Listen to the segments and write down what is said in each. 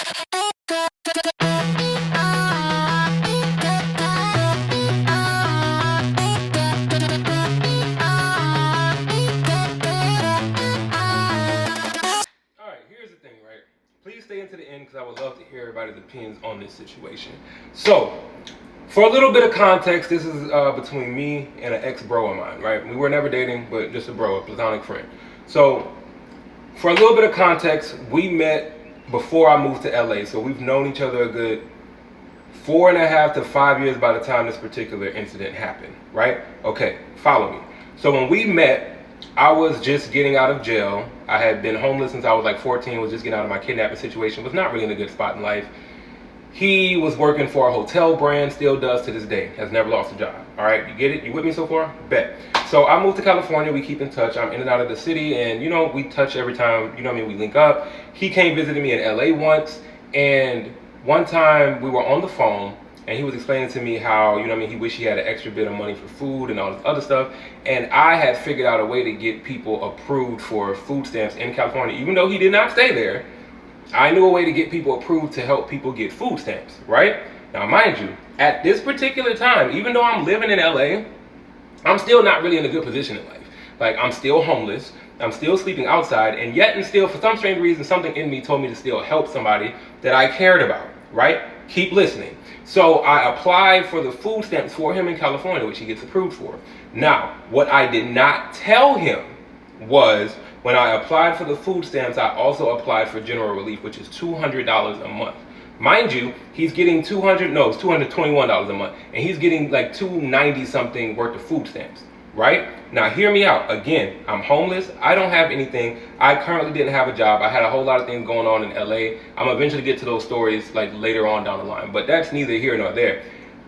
Here's the thing, right? Please stay into the end because I would love to hear everybody's opinions on this situation. So, for a little bit of context, this is between me and an ex-bro of mine, right? We were never dating, but just a bro, a platonic friend. So, for a little bit of context, we met before I moved to LA. So we've known each other a good 4.5 to 5 years by the time this particular incident happened, right? Okay, follow me. So when we met, I was just getting out of jail. I had been homeless since I was like 14, was just getting out of my kidnapping situation, was not really in a good spot in life. He was working for a hotel brand, still does to this day, has never lost a job. All right, you get it? You with me so far? Bet. So I moved to California, we keep in touch. I'm in and out of the city, and we touch every time, we link up. He came visiting me in LA once, and one time we were on the phone, and he was explaining to me how, he wished he had an extra bit of money for food and all this other stuff. And I had figured out a way to get people approved for food stamps in California, even though he did not stay there. I knew a way to get people approved to help people get food stamps, right? Now, mind you, at this particular time, even though I'm living in LA, I'm still not really in a good position in life. Like, I'm still homeless, I'm still sleeping outside, and yet and still, for some strange reason, something in me told me to still help somebody that I cared about, right? Keep listening. So I applied for the food stamps for him in California, which he gets approved for. Now, what I did not tell him was, when I applied for the food stamps, I also applied for general relief, which is $200 a month. Mind you, he's getting it's $221 a month, and he's getting like $290 something worth of food stamps, right? Now, hear me out. Again, I'm homeless. I don't have anything. I currently didn't have a job. I had a whole lot of things going on in LA. I'm eventually get to those stories like later on down the line, but that's neither here nor there.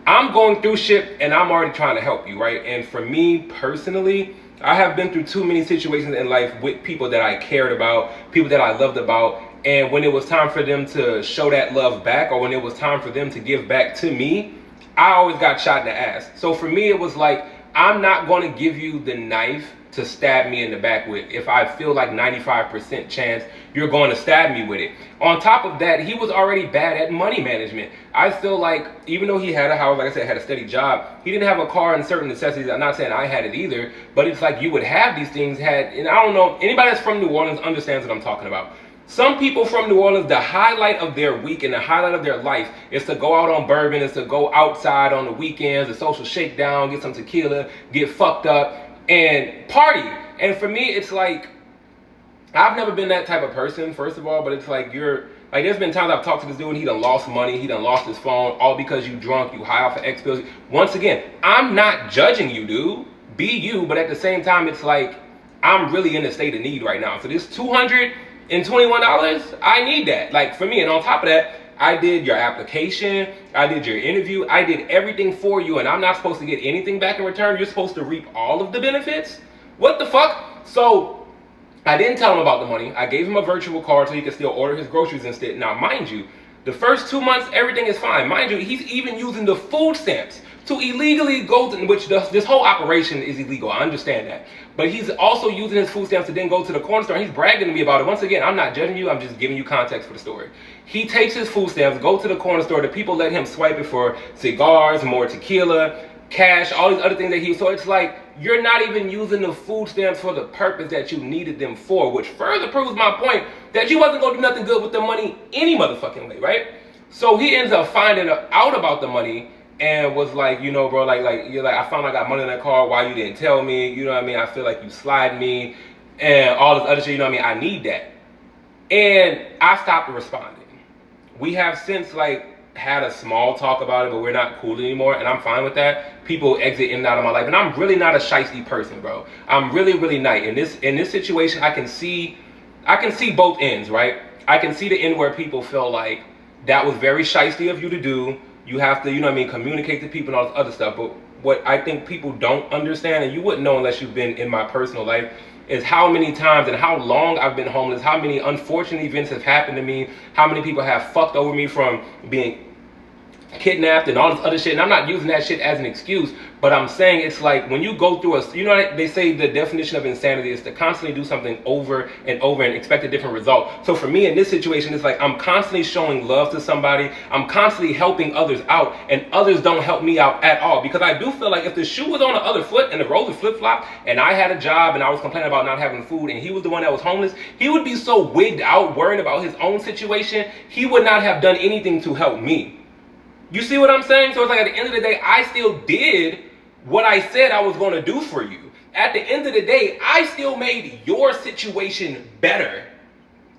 I'm going through shit, and I'm already trying to help you, right? And for me personally, I have been through too many situations in life with people that I cared about, people that I loved about, and when it was time for them to show that love back, or when it was time for them to give back to me, I always got shot in the ass. So for me, it was like, I'm not going to give you the knife to stab me in the back with if I feel like 95% chance you're going to stab me with it. On top of that, he was already bad at money management. I feel like, even though he had a house, like I said, had a steady job, he didn't have a car and certain necessities. I'm not saying I had it either, but it's like you would have these things and I don't know, anybody that's from New Orleans understands what I'm talking about. Some people from New Orleans, the highlight of their week and the highlight of their life is to go out on bourbon, is to go outside on the weekends, a social shakedown, get some tequila, get fucked up, and party. And for me, it's like, I've never been that type of person, first of all, but it's like there's been times I've talked to this dude and he done lost money, he done lost his phone, all because you drunk, you high off of X pills. Once again, I'm not judging you, dude. Be you, but at the same time, it's like, I'm really in a state of need right now. So this $221, I need that. Like, for me, and on top of that, I did your application, I did your interview, I did everything for you, and I'm not supposed to get anything back in return. You're supposed to reap all of the benefits? What the fuck? So, I didn't tell him about the money. I gave him a virtual card so he could still order his groceries instead. Now, mind you, the first 2 months, everything is fine. Mind you, he's even using the food stamps to illegally go to, which this whole operation is illegal. I understand that. But he's also using his food stamps to then go to the corner store, and he's bragging to me about it. Once again, I'm not judging you. I'm just giving you context for the story. He takes his food stamps, go to the corner store. The people let him swipe it for cigars, more tequila, cash, all these other things that so it's like, you're not even using the food stamps for the purpose that you needed them for, which further proves my point that you wasn't gonna do nothing good with the money any motherfucking way, right? So he ends up finding out about the money and was like, bro, like you're like, I found I got money in that car, why you didn't tell me, you know what I mean? I feel like you slide me and all this other shit, you know what I mean? I need that. And I stopped responding. We have since had a small talk about it, but we're not cool anymore, and I'm fine with that. People exit in and out of my life, and I'm really not a shiesty person, bro. I'm really, really nice. In this situation, I can see both ends, right? I can see the end where people feel like that was very shiesty of you to do. You have to, communicate to people and all this other stuff. But what I think people don't understand, and you wouldn't know unless you've been in my personal life, is how many times and how long I've been homeless, how many unfortunate events have happened to me, how many people have fucked over me from being kidnapped and all this other shit, and I'm not using that shit as an excuse, but I'm saying it's like when you go through a, you know, they say the definition of insanity is to constantly do something over and over and expect a different result. So for me in this situation, it's like I'm constantly showing love to somebody, I'm constantly helping others out, and others don't help me out at all, because I do feel like if the shoe was on the other foot and the roles were flip-flopped and I had a job and I was complaining about not having food and he was the one that was homeless, he would be so wigged out worrying about his own situation, he would not have done anything to help me. You see what I'm saying? So it's like at the end of the day, I still did what I said I was going to do for you. At the end of the day, I still made your situation better.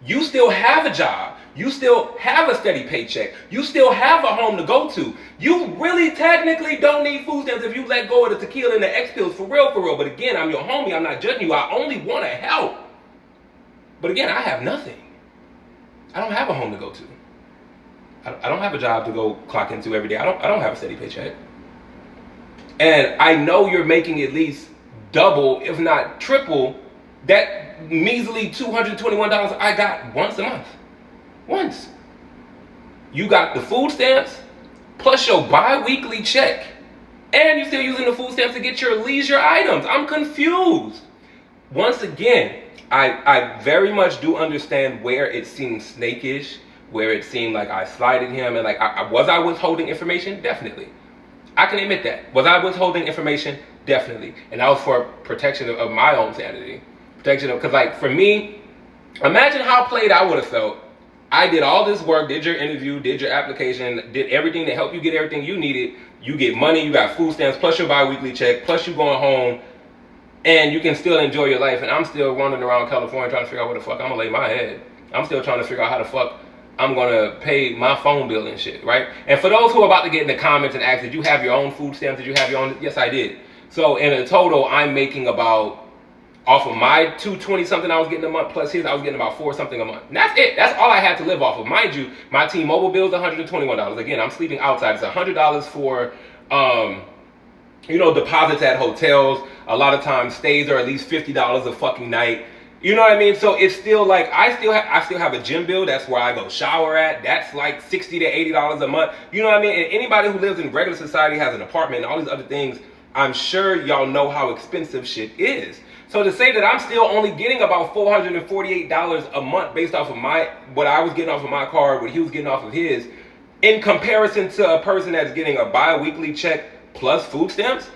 You still have a job. You still have a steady paycheck. You still have a home to go to. You really technically don't need food stamps if you let go of the tequila and the X pills, for real, for real. But again, I'm your homie. I'm not judging you. I only want to help. But again, I have nothing. I don't have a home to go to. I don't have a job to go clock into every day. I don't have a steady paycheck. And I know you're making at least double, if not triple, that measly $221 I got once a month. Once. You got the food stamps plus your bi-weekly check. And you're still using the food stamps to get your leisure items. I'm confused. Once again, I very much do understand where it seems snakish, where it seemed like I slighted him, and like, was I withholding information? Definitely. I can admit that. Was I withholding information? Definitely. And that was for protection of my own sanity. Protection of, because like for me, imagine how played I would have felt. I did all this work, did your interview, did your application, did everything to help you get everything you needed. You get money, you got food stamps, plus your bi-weekly check, plus you going home, and you can still enjoy your life. And I'm still running around California trying to figure out where the fuck I'm gonna lay my head. I'm still trying to figure out how the fuck I'm gonna pay my phone bill and shit, right? And for those who are about to get in the comments and ask, did you have your own food stamps? Did you have your own? Yes, I did. So in a total, I'm making about, off of my $220 something I was getting a month plus his, I was getting about $4 something a month. And that's it. That's all I had to live off of. Mind you, my T-Mobile bill is $121. Again, I'm sleeping outside. It's $100 for, you know, deposits at hotels. A lot of times stays are at least $50 a fucking night. You know what I mean? So it's still like, I still have a gym bill. That's where I go shower at. That's like $60 to $80 a month. You know what I mean? And anybody who lives in regular society, has an apartment and all these other things, I'm sure y'all know how expensive shit is. So to say that I'm still only getting about $448 a month based off of what I was getting off of my card, what he was getting off of his, in comparison to a person that's getting a bi-weekly check plus food stamps,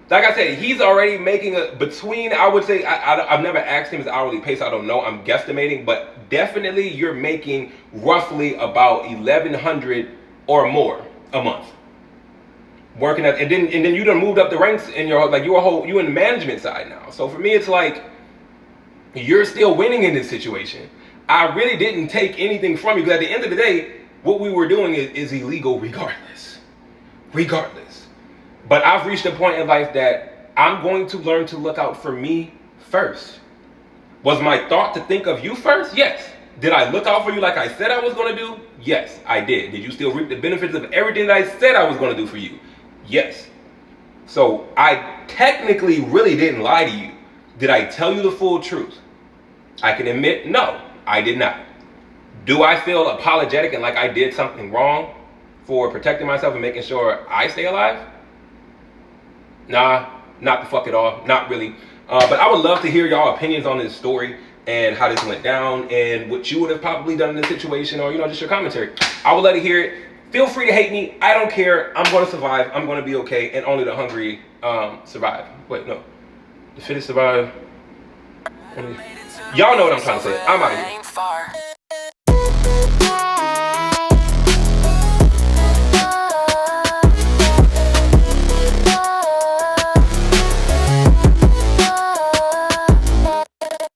like I said, he's already making between, I would say, I've never asked him his hourly pay, so I don't know. I'm guesstimating, but definitely you're making roughly about $1,100 or more a month. Working at, and then you done moved up the ranks in your, like, you in the management side now. So for me, it's like, you're still winning in this situation. I really didn't take anything from you, because at the end of the day, what we were doing is illegal regardless. But I've reached a point in life that I'm going to learn to look out for me first. Was my thought to think of you first? Yes. Did I look out for you like I said I was going to do? Yes, I did. Did you still reap the benefits of everything that I said I was going to do for you? Yes. So I technically really didn't lie to you. Did I tell you the full truth? I can admit, no, I did not. Do I feel apologetic and like I did something wrong for protecting myself and making sure I stay alive? Nah, not the fuck at all. Not really. But I would love to hear y'all opinions on this story and how this went down and what you would have probably done in this situation, or, you know, just your commentary. I would love to hear it. Feel free to hate me. I don't care. I'm going to survive. I'm going to be okay. And only the hungry survive. Wait, no. The fittest survive. Y'all know what I'm trying to say. I'm out of here.